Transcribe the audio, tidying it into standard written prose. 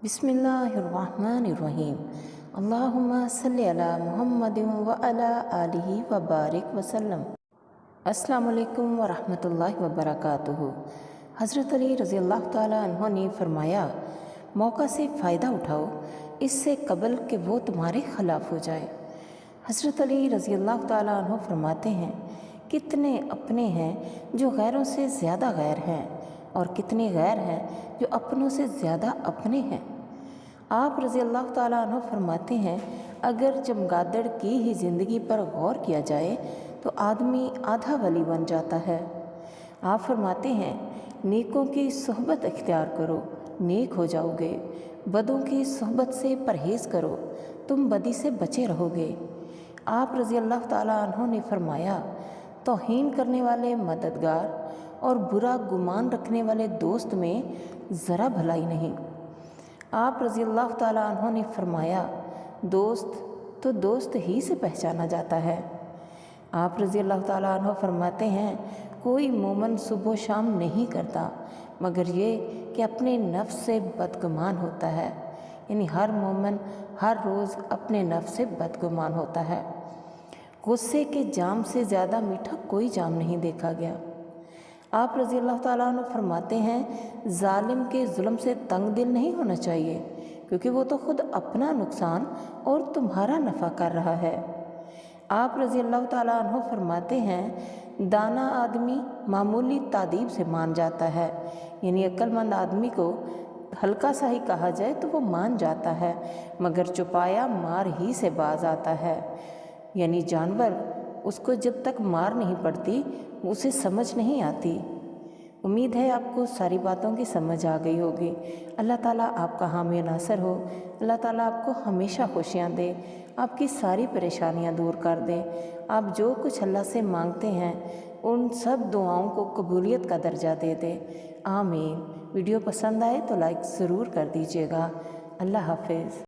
बिस्मिल्लाहिर्रहमानिर्रहीम। अल्लाहुम्मा सल्लि अला मुहम्मदिन व अला आलिहि व बारिक वसल्लम। अस्सलामु अलैकुम व रहमतुल्लाहि व बरकातुहू। हज़रत अली रज़ी अल्लाह ताला अन्हो ने फरमाया, मौका से फ़ायदा उठाओ इससे कबल कि वो तुम्हारे ख़िलाफ़ हो जाए। हज़रत अली रज़ी अल्लाह ताला अन्हो फरमाते हैं, कितने अपने हैं जो गैरों से ज़्यादा गैर हैं और कितने गैर हैं जो अपनों से ज़्यादा अपने हैं। आप रज़ी अल्लाह ताला अन्हु फरमाते हैं, अगर चमगादड़ की ही ज़िंदगी पर गौर किया जाए तो आदमी आधा वली बन जाता है। आप फरमाते हैं, नेकों की सोहबत इख्तियार करो, नेक हो जाओगे। बदों की सोहबत से परहेज़ करो, तुम बदी से बचे रहोगे। आप रज़ी अल्लाह ताला अन्हु ने फरमाया, तौहीन करने वाले मददगार और बुरा गुमान रखने वाले दोस्त में ज़रा भलाई नहीं। आप रज़ी अल्लाह ताला अन्हु ने फरमाया, दोस्त तो दोस्त ही से पहचाना जाता है। आप रज़ी अल्लाह ताला अन्हु फरमाते हैं, कोई मोमन सुबह शाम नहीं करता मगर ये कि अपने नफ्स से बदगुमान होता है। यानी हर मोमन हर रोज़ अपने नफ्स से बदगुमान होता है। गुस्से के जाम से ज़्यादा मीठा कोई जाम नहीं देखा गया। आप रज़ी अल्लाह ताला अन्हु फरमाते हैं, ज़ालिम के जुल्म से तंग दिल नहीं होना चाहिए क्योंकि वो तो खुद अपना नुकसान और तुम्हारा नफ़ा कर रहा है। आप रज़ी अल्लाह ताला अन्हु फरमाते हैं, दाना आदमी मामूली तादीब से मान जाता है। यानी अक्लमंद आदमी को हल्का सा ही कहा जाए तो वो मान जाता है, मगर छुपाया मार ही से बाज आता है। यानी जानवर उसको जब तक मार नहीं पड़ती उसे समझ नहीं आती। उम्मीद है आपको सारी बातों की समझ आ गई होगी। अल्लाह ताला आपका हामी नासर हो। अल्लाह ताला आपको हमेशा खुशियाँ दे, आपकी सारी परेशानियाँ दूर कर दे। आप जो कुछ अल्लाह से मांगते हैं उन सब दुआओं को कबूलियत का दर्जा दे दे। आमीन। वीडियो पसंद आए तो लाइक ज़रूर कर दीजिएगा। अल्लाह हाफिज़।